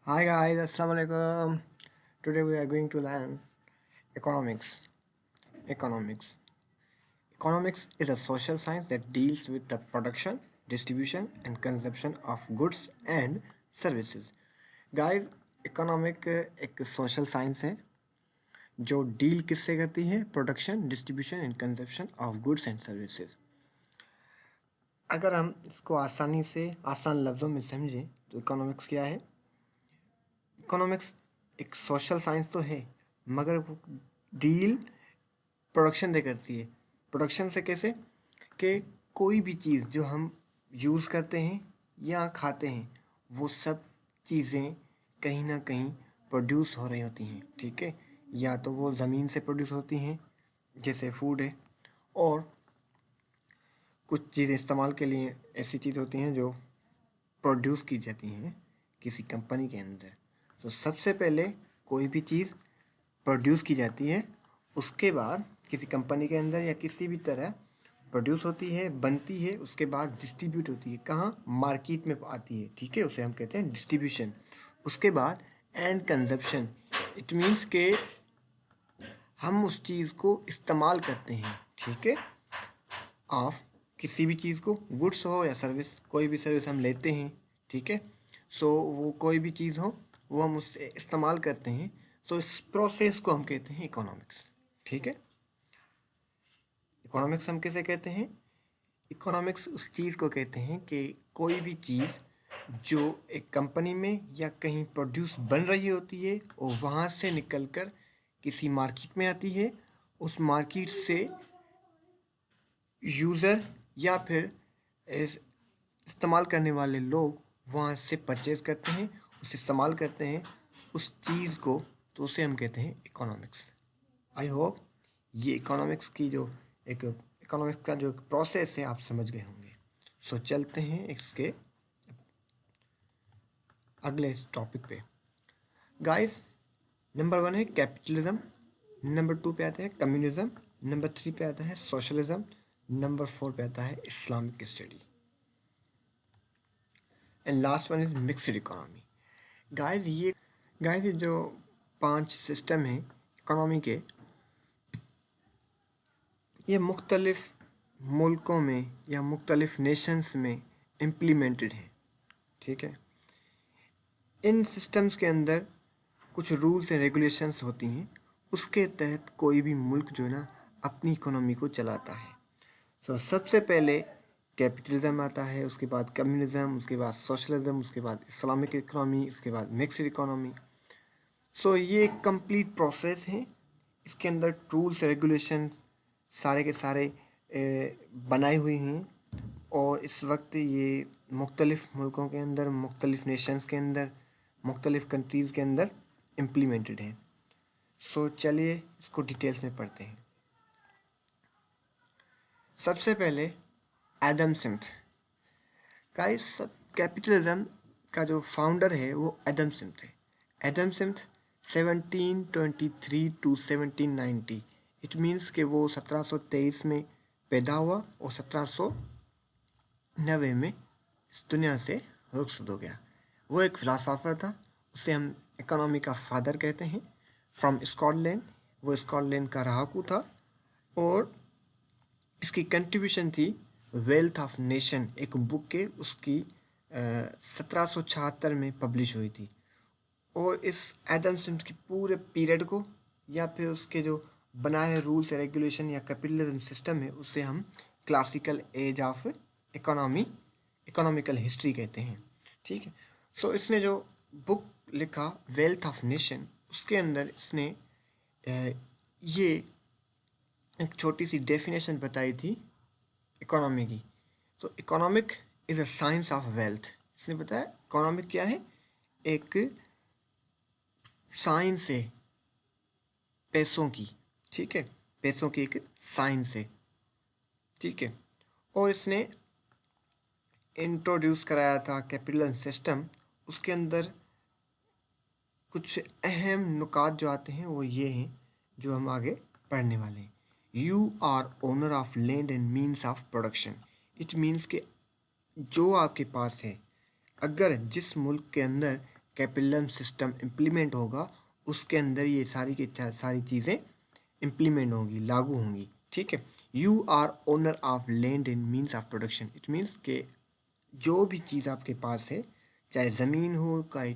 Hi guys, Assalamualaikum. Today we are going to learn economics. Economics. Economics is a social science that deals with the production, distribution, and consumption of goods and services. Guys, economic एक social science है जो deal किससे करती है? Production, distribution and consumption of goods and services. अगर हम इसको आसानी से आसान लफ्ज़ों में समझें तो इकोनॉमिक्स क्या है? इकोनॉमिक्स एक सोशल साइंस तो है, मगर वो डील प्रोडक्शन से करती है। प्रोडक्शन से कैसे? कि कोई भी चीज़ जो हम यूज़ करते हैं या खाते हैं, वो सब चीज़ें कहीं ना कहीं प्रोड्यूस हो रही होती हैं, ठीक है। या तो वो ज़मीन से प्रोड्यूस होती हैं, जैसे फूड है, और कुछ चीज़ें इस्तेमाल के लिए ऐसी चीज़ होती हैं जो प्रोड्यूस की जाती हैं किसी कंपनी के अंदर। तो सबसे पहले कोई भी चीज़ प्रोड्यूस की जाती है, उसके बाद किसी कंपनी के अंदर या किसी भी तरह प्रोड्यूस होती है, बनती है, उसके बाद डिस्ट्रीब्यूट होती है। कहाँ? मार्केट में आती है, ठीक है। उसे हम कहते हैं डिस्ट्रीब्यूशन। उसके बाद एंड कंजप्शन। इट मीन्स के हम उस चीज़ को इस्तेमाल करते हैं, ठीक है। ऑफ किसी भी चीज़ को, गुड्स हो या सर्विस, कोई भी सर्विस हम लेते हैं, ठीक है। सो वो कोई भी चीज़ हो, वो हम उससे इस्तेमाल करते हैं, तो इस प्रोसेस को हम कहते हैं इकोनॉमिक्स, ठीक है। इकोनॉमिक्स हम किसे कहते हैं? इकोनॉमिक्स उस चीज़ को कहते हैं कि कोई भी चीज़ जो एक कंपनी में या कहीं प्रोड्यूस बन रही होती है और वहाँ से निकलकर किसी मार्केट में आती है, उस मार्केट से यूज़र या फिर इस्तेमाल करने वाले लोग वहाँ से परचेज़ करते हैं, उसे इस्तेमाल करते हैं उस चीज़ को, तो उसे हम कहते हैं इकोनॉमिक्स। आई होप ये इकोनॉमिक्स की जो एक इकोनॉमिक्स का जो प्रोसेस है आप समझ गए होंगे। सो चलते हैं इसके अगले टॉपिक पे। गाइस, नंबर 1 है कैपिटलिज्म, नंबर 2 पे आता है कम्युनिज्म, नंबर 3 पे आता है सोशलिज्म, नंबर 4 पे आता है Islamic study, and last one is mixed economy. Guys ये जो 5 सिस्टम हैं इकोनॉमी के, ये मुख्तलिफ मुल्कों में या मुख्तलिफ नेशंस में इम्प्लीमेंटेड हैं, ठीक है। इन सिस्टम्स के अंदर कुछ रूल्स एंड रेगुलेशंस होती हैं, उसके तहत कोई भी मुल्क जो है ना अपनी इकोनॉमी को चलाता है। सो सबसे पहले कैपिटलिज्म आता है, उसके बाद कम्युनिज्म, उसके बाद सोशलिज्म, उसके बाद इस्लामिक इकोनॉमी, उसके बाद मिक्सड इकोनॉमी। सो ये एक कंप्लीट प्रोसेस है। इसके अंदर रूल्स रेगुलेशन सारे के सारे बनाए हुए हैं, और इस वक्त ये मुख्तलिफ़ मुल्कों के अंदर, मुख्तलिफ़ नेशंस के अंदर, मुख्तलिफ़ कंट्रीज़ के अंदर इम्प्लीमेंटेड हैं। सो चलिए इसको डिटेल्स में पढ़ते हैं। सबसे पहले एडम स्मिथ। गाइस, कैपिटलिज्म का जो फाउंडर है वो एडम स्मिथ है। Adam Smith 1723 to 1790, it means कि वो 1723 में पैदा हुआ और 1790 में इस दुनिया से रुखसत हो गया। वो एक फ़िलासफ़र था, उसे हम इकोनॉमी का फादर कहते हैं। फ्रॉम स्कॉटलैंड, वो स्कॉटलैंड का रहाकू था, और इसकी कंट्रीब्यूशन थी वेल्थ ऑफ नेशन, एक बुक के उसकी 1776 में पब्लिश हुई थी। और इस एडम स्मिथ की पूरे पीरियड को, या फिर उसके जो बनाए रूल्स एंड रेगुलेशन या कैपिटलिज्म सिस्टम है, उसे हम classical as of economical history कहते हैं, ठीक है। सो इसने जो बुक लिखा वेल्थ ऑफ नेशन, उसके अंदर इसने ये एक छोटी सी डेफिनेशन बताई थी इकोनॉमी की। तो economic is a science of wealth. इसने बताया इकोनॉमिक क्या है? एक साइंस है पैसों की, ठीक है। पैसों की एक साइंस है, ठीक है। और इसने इंट्रोड्यूस कराया था कैपिटलिज्म सिस्टम। उसके अंदर कुछ अहम नुकात जो आते हैं वो ये हैं जो हम आगे पढ़ने वाले हैं। You are owner of land and means of production. It means के जो आपके पास है, अगर जिस मुल्क के अंदर कैपिटलिज्म सिस्टम इम्प्लीमेंट होगा उसके अंदर ये सारी की सारी चीज़ें इम्प्लीमेंट होंगी, लागू होंगी, ठीक है। You are owner of land in means of production, it means कि जो भी चीज़ आपके पास है, चाहे ज़मीन हो, चाहे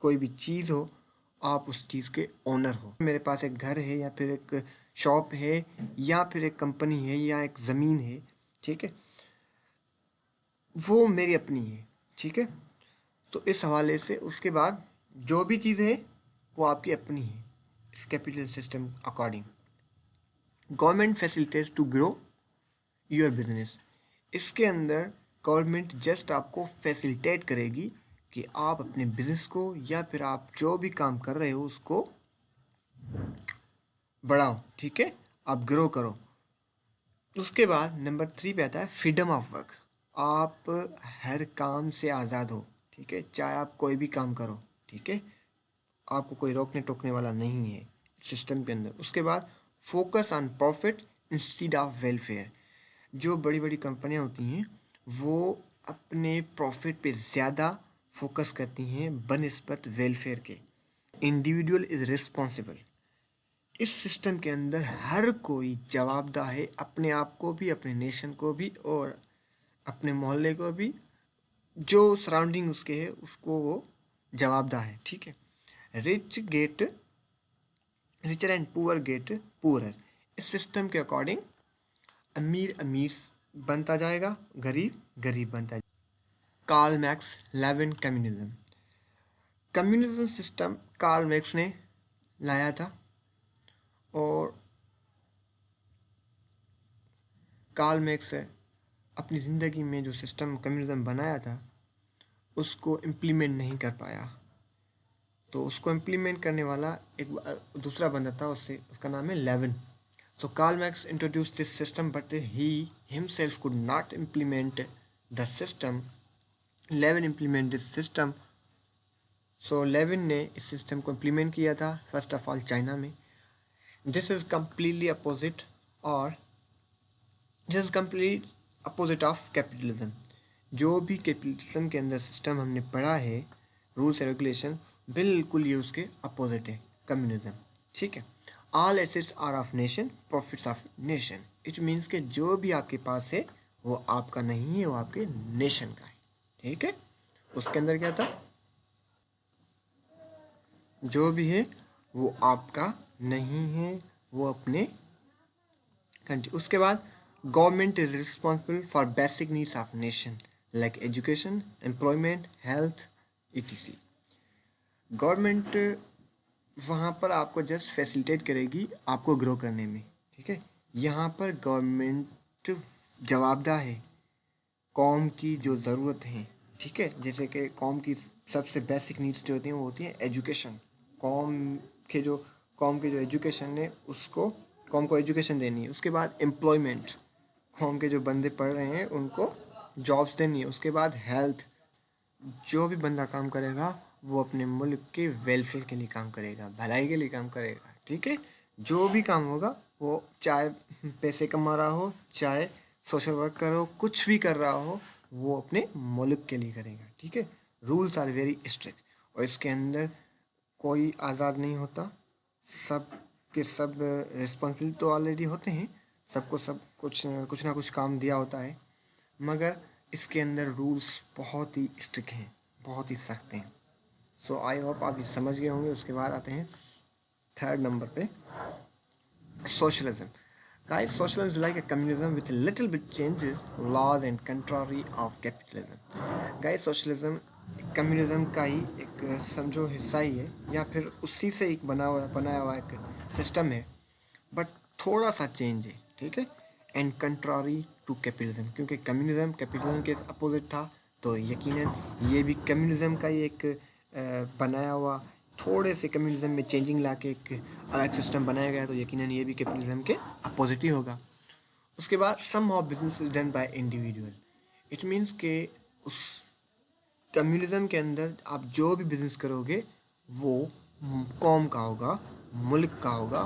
कोई भी चीज़ हो, आप उस चीज़ के ओनर हो। मेरे पास एक घर है या फिर एक शॉप है या फिर एक कंपनी है या एक ज़मीन है, ठीक है, वो मेरी अपनी है, ठीक है। तो इस हवाले से उसके बाद जो भी चीज़ है वो आपकी अपनी है इस capital system according. Government facilitates to grow your business, इसके अंदर गवर्नमेंट जस्ट आपको फैसिलिटेट करेगी कि आप अपने बिजनेस को या फिर आप जो भी काम कर रहे हो उसको बढ़ाओ, ठीक है, आप ग्रो करो। उसके बाद नंबर 3 पे आता है फ्रीडम ऑफ वर्क, आप हर काम से आज़ाद हो, ठीक है, चाहे आप कोई भी काम करो, ठीक है, आपको कोई रोकने टोकने वाला नहीं है सिस्टम के अंदर। उसके बाद focus on profit instead of welfare, जो बड़ी बड़ी कंपनियां होती हैं वो अपने प्रॉफिट पे ज़्यादा फोकस करती हैं बनिस्बत वेलफेयर के। इंडिविजुअल इज़ रिस्पॉन्सिबल, इस सिस्टम के अंदर हर कोई जवाबदाह है, अपने आप को भी, अपने नेशन को भी और अपने मोहल्ले को भी, जो सराउंडिंग उसके है उसको वो जवाबदाह है, ठीक है। Rich get richer and poor get poorer, इस सिस्टम के अकॉर्डिंग अमीर अमीर बनता जाएगा, गरीब गरीब बनता जाएगा। Karl Marx Lenin communism, communism system Karl Marx ने लाया था और कार्ल मैक्स अपनी ज़िंदगी में जो सिस्टम कम्युनिज्म बनाया था उसको इम्प्लीमेंट नहीं कर पाया, तो उसको इम्प्लीमेंट करने वाला एक दूसरा बंदा था, उसका नाम है Lewin. So Karl Marx introduced this system, but he himself could not implement the system. Levin implement this system. So Levin ने इस सिस्टम को इम्प्लीमेंट किया था फर्स्ट ऑफ ऑल चाइना में। दिस इज़ कम्प्लीटली अपोजिट और this is complete opposite of capitalism. जो भी capitalism के अंदर सिस्टम हमने पढ़ा है, रूल्स एंड रेगुलेशन, बिल्कुल ये उसके अपोजिट है कम्युनिज्म, ठीक है। All assets are of nation, profits of nation, it means कि जो भी आपके पास है वो आपका नहीं है, वो आपके नेशन का है, ठीक है। उसके अंदर क्या था, जो भी है वो आपका नहीं है, वो अपने कंट्री। उसके बाद government is responsible for basic needs of nation like education, employment, health, etc. Government वहाँ पर आपको जस्ट फैसिलिटेट करेगी आपको ग्रो करने में, ठीक है। यहाँ पर गवर्नमेंट जवाबदार है कौम की जो ज़रूरत है, ठीक है। जैसे कि कौम की सबसे बेसिक नीड्स जो होती हैं वो होती हैं एजुकेशन, कौम कौम के जो एजुकेशन है उसको कौम को एजुकेशन देनी है। उसके बाद एम्प्लॉयमेंट, कौम के जो बंदे पढ़ रहे हैं उनको जॉब्स देनी है। उसके बाद हेल्थ, जो भी बंदा काम करेगा वो अपने मुल्क के वेलफेयर के लिए काम करेगा, भलाई के लिए काम करेगा, ठीक है। जो भी काम होगा वो चाहे पैसे कमा रहा हो, चाहे सोशल वर्क कर रहा हो, कुछ भी कर रहा हो, वो अपने मुल्क के लिए करेगा, ठीक है। रूल्स आर वेरी स्ट्रिक्ट और इसके अंदर कोई आज़ाद नहीं होता, सब के सब रिस्पॉन्सिबिलिटी तो ऑलरेडी होते हैं, सबको सब कुछ ना कुछ काम दिया होता है, मगर इसके अंदर रूल्स बहुत ही स्ट्रिक्ट हैं, बहुत ही सख्त हैं। सो आई होप आप ये समझ गए होंगे। उसके बाद आते हैं थर्ड नंबर पे, socialism. Guys, socialism is like a communism with a little bit changes, laws and contrary of capitalism. Guys, socialism communism का ही एक समझो हिस्सा ही है या फिर उसी से एक बनाया हुआ एक सिस्टम है, बट थोड़ा सा चेंज है, ठीक है। एंड कंट्रारी टू कैपिटलिज्म, क्योंकि कम्युनिज्म कैपिटलिज्म के अपोजिट था, तो यकीनन ये भी कम्युनिज्म का ही एक बनाया हुआ, थोड़े से कम्युनिज्म में चेंजिंग ला के एक अलग सिस्टम बनाया गया, तो यकीनन ये भी कैपिटलिज्म के अपोजिट ही होगा। उसके बाद some of business is done by individual, it means के उस कम्युनिज्म के अंदर आप जो भी बिजनेस करोगे वो कौम का होगा, मुल्क का होगा,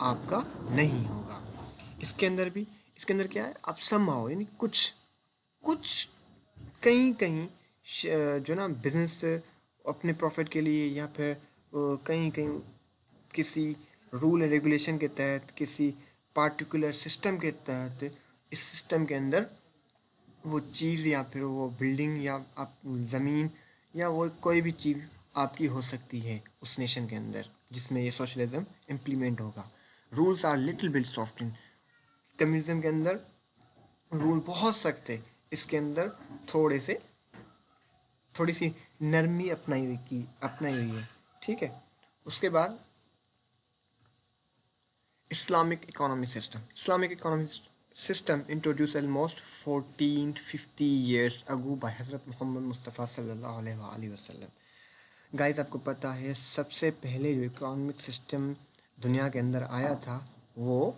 आपका नहीं होगा। इसके अंदर क्या है, आप समहाउ यानी कुछ कुछ कहीं कहीं जो ना बिजनेस अपने प्रॉफिट के लिए या फिर कहीं कहीं किसी रूल एंड रेगुलेशन के तहत, किसी पार्टिकुलर सिस्टम के तहत, इस सिस्टम के अंदर वो चीज़ या फिर वो बिल्डिंग या आप ज़मीन या वो कोई भी चीज़ आपकी हो सकती है उस नेशन के अंदर जिसमें ये सोशलिज्म इम्प्लीमेंट होगा। Rules are little bit soft. Communism के अंदर रूल बहुत सख्त है, इसके अंदर थोड़ी सी नरमी अपनाई हुई है। ठीक है, उसके बाद Islamic economic system introduced almost 1450 years ago by Hazrat Muhammad Mustafa sallallahu alaihi wasallam. Guys, आपको पता है सबसे पहले जो इकोनॉमिक सिस्टम दुनिया के अंदर आया था वो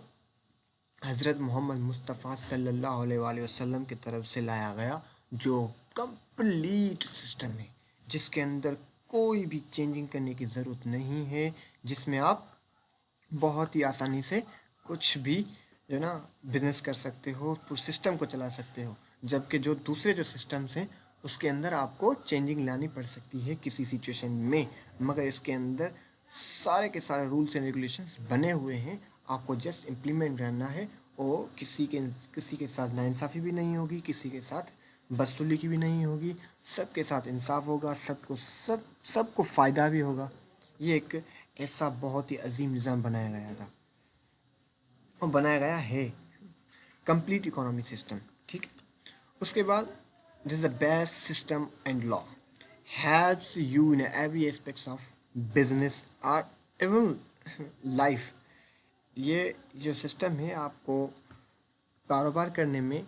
हज़रत मोहम्मद मुस्तफ़ा सल्लल्लाहु अलैहि वसल्लम की तरफ से लाया गया, जो कंप्लीट सिस्टम है जिसके अंदर कोई भी चेंजिंग करने की ज़रूरत नहीं है, जिसमें आप बहुत ही आसानी से कुछ भी जो ना बिजनेस कर सकते हो, पूरे सिस्टम को चला सकते हो। जबकि जो दूसरे जो सिस्टम्स हैं उसके अंदर आपको चेंजिंग लानी पड़ सकती है किसी सिचुएशन में, मगर इसके अंदर सारे के सारे रूल्स एंड रेगुलेशंस बने हुए हैं, आपको जस्ट इम्प्लीमेंट करना है। और किसी के साथ नाइंसाफ़ी भी नहीं होगी, किसी के साथ बदसलूकी की भी नहीं होगी, सबके साथ इंसाफ होगा, सबको फ़ायदा भी होगा। ये एक ऐसा बहुत ही अजीम निज़ाम बनाया गया था और बनाया गया है, कंप्लीट इकोनॉमिक सिस्टम। ठीक है, उसके बाद this the best system and law helps you in every aspects of business और इवन लाइफ। ये जो सिस्टम है आपको कारोबार करने में,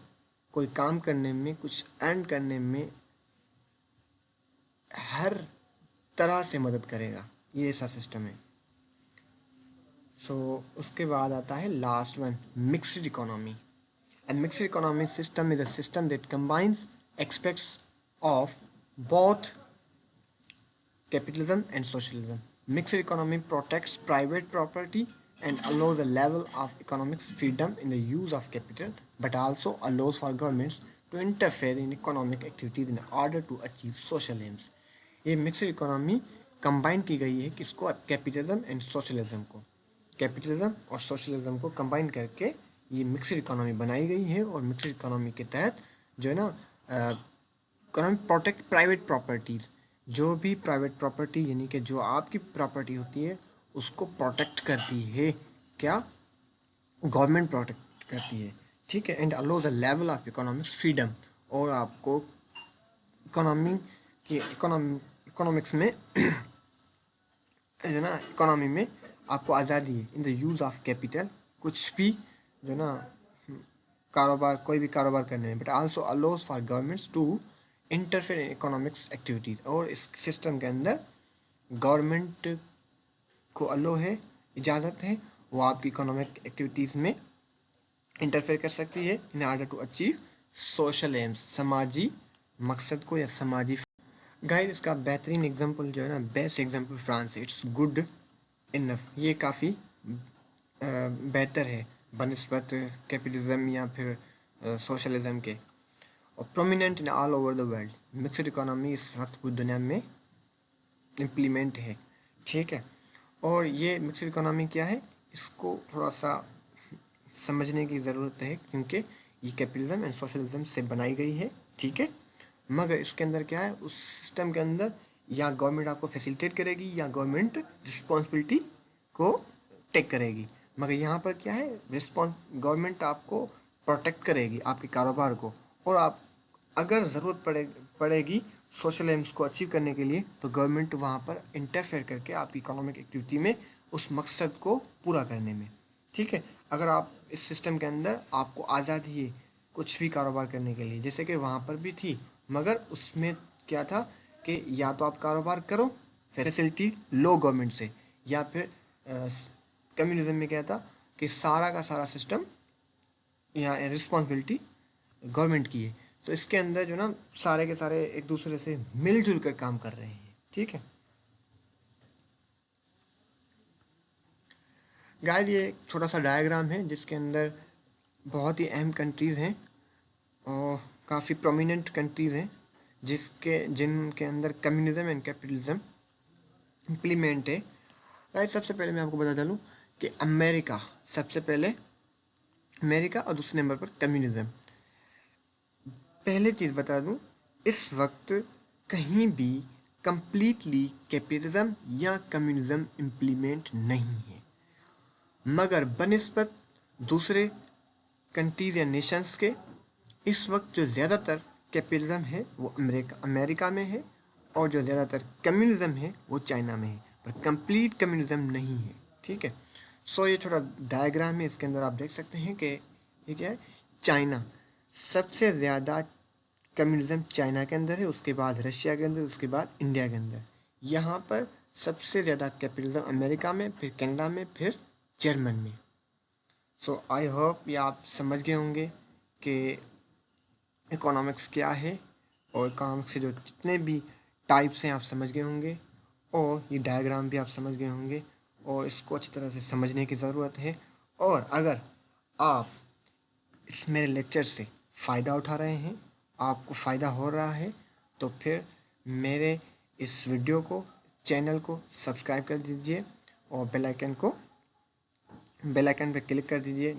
कोई काम करने में, कुछ अर्न करने में हर तरह से मदद करेगा। ये ऐसा सिस्टम है। उसके बाद आता है last one, mixed economy. And mixed economy system is a system that combines aspects of both capitalism and socialism. Mixed economy protects private property and allows a level of economic freedom in the use of capital, but also allows for governments to interfere in economic activities in order to achieve social aims. ये mixed economy combine की गई है किसको? Capitalism and socialism को। Capitalism और socialism को combine करके ये मिक्सड इकोनॉमी बनाई गई है। और मिक्सड इकोनॉमी के तहत जो है ना इकोनॉमी प्रोटेक्ट प्राइवेट प्रॉपर्टीज़, जो भी प्राइवेट प्रॉपर्टी यानी कि जो आपकी प्रॉपर्टी होती है उसको प्रोटेक्ट करती है। क्या? गवर्नमेंट प्रोटेक्ट करती है। ठीक है, and allows a level of economic freedom, और आपको इकोनॉमिक्स में जो ना इकोनॉमी में आपको आज़ादी है in the use of capital, कुछ भी जो ना कोई भी कारोबार करने में, but also allows for governments to interfere in economics activities. और इस सिस्टम के अंदर गवर्नमेंट को अलो है, इजाज़त है, वो आपकी इकोनॉमिक एक्टिविटीज़ में इंटरफेयर कर सकती है in order to achieve social aims, समाजी मकसद को या समाजी। गाइस, इसका बेहतरीन एग्जांपल जो है ना, बेस्ट एग्जांपल फ्रांस है। इट्स गुड इनफ, ये काफ़ी बेहतर है बनिस्बत कैपिटलिज्म या फिर सोशलिज्म के, और prominent in all over the world. Mixed economy इस वक्त पूरी दुनिया में इम्प्लीमेंट है। ठीक है, और ये मिक्सड इकोनॉमी क्या है, इसको थोड़ा सा समझने की ज़रूरत है, क्योंकि ये कैपिटलिज्म एंड सोशलिज्म से बनाई गई है। ठीक है, मगर इसके अंदर क्या है, उस सिस्टम के अंदर या गवर्नमेंट आपको फैसिलिटेट करेगी या गवर्नमेंट रिस्पॉन्सिबिलिटी को टेक करेगी। मगर यहाँ पर क्या है, गवर्नमेंट आपको प्रोटेक्ट करेगी आपके कारोबार को, और आप अगर ज़रूरत पड़ेगी सोशल एम्स को अचीव करने के लिए, तो गवर्नमेंट वहाँ पर इंटरफेयर करके आपकी इकोनॉमिक एक्टिविटी में उस मकसद को पूरा करने में। ठीक है, अगर आप इस सिस्टम के अंदर आपको आज़ादी है कुछ भी कारोबार करने के लिए, जैसे कि वहाँ पर भी थी, मगर उसमें क्या था कि या तो आप कारोबार करो फैसिलिटी लो गवर्नमेंट से, या फिर कम्युनिज्म में क्या था कि सारा का सारा सिस्टम या रिस्पॉन्सिबिलिटी गवर्नमेंट की है। तो इसके अंदर जो ना सारे के सारे एक दूसरे से मिलजुल कर काम कर रहे हैं। ठीक है गाइस, ये एक छोटा सा डायग्राम है जिसके अंदर बहुत ही अहम कंट्रीज़ हैं और काफ़ी प्रोमिनेंट कंट्रीज़ हैं जिनके अंदर कम्युनिज्म एंड कैपिटलिज्म इम्प्लीमेंट है। राइट, सबसे पहले मैं आपको बता डालूँ कि अमेरिका सबसे पहले, अमेरिका और दूसरे नंबर पर कम्युनिज्म। पहले चीज़ बता दूँ, इस वक्त कहीं भी कंप्लीटली कैपिटलिज्म या कम्युनिज्म इम्प्लीमेंट नहीं है, मगर बनिस्बत दूसरे कंट्रीज या नेशंस के इस वक्त जो ज़्यादातर कैपिटलिज्म है वो अमेरिका में है, और जो ज़्यादातर कम्युनिज्म है वो चाइना में है, पर कंप्लीट कम्युनिज्म नहीं है। ठीक है, सो ये छोटा डायग्राम है, इसके अंदर आप देख सकते हैं कि ये क्या है। चाइना सबसे ज़्यादा कम्युनिज्म चाइना के अंदर है, उसके बाद रशिया के अंदर, उसके बाद इंडिया के अंदर। यहाँ पर सबसे ज़्यादा कैपिटलिज्म अमेरिका में, फिर कनाडा में, फिर जर्मन में। सो आई होप ये आप समझ गए होंगे कि इकोनॉमिक्स क्या है, और इकोनॉमिक्स के जो जितने भी टाइप्स हैं आप समझ गए होंगे, और ये डायग्राम भी आप समझ गए होंगे, और इसको अच्छी तरह से समझने की ज़रूरत है। और अगर आप इस मेरे लेक्चर से फ़ायदा उठा रहे हैं, आपको फ़ायदा हो रहा है, तो फिर मेरे इस वीडियो को, चैनल को सब्सक्राइब कर दीजिए, और बेल आइकन पर क्लिक कर दीजिए।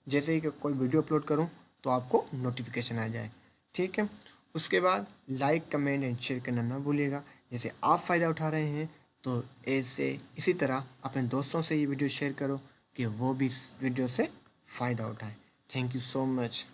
जैसे ही कोई वीडियो अपलोड करूं तो आपको नोटिफिकेशन आ जाए। ठीक है, उसके बाद लाइक, कमेंट एंड शेयर करना ना भूलिएगा। जैसे आप फ़ायदा उठा रहे हैं तो इसी तरह अपने दोस्तों से ये वीडियो शेयर करो कि वो भी इस वीडियो से फ़ायदा उठाएं। Thank you so much.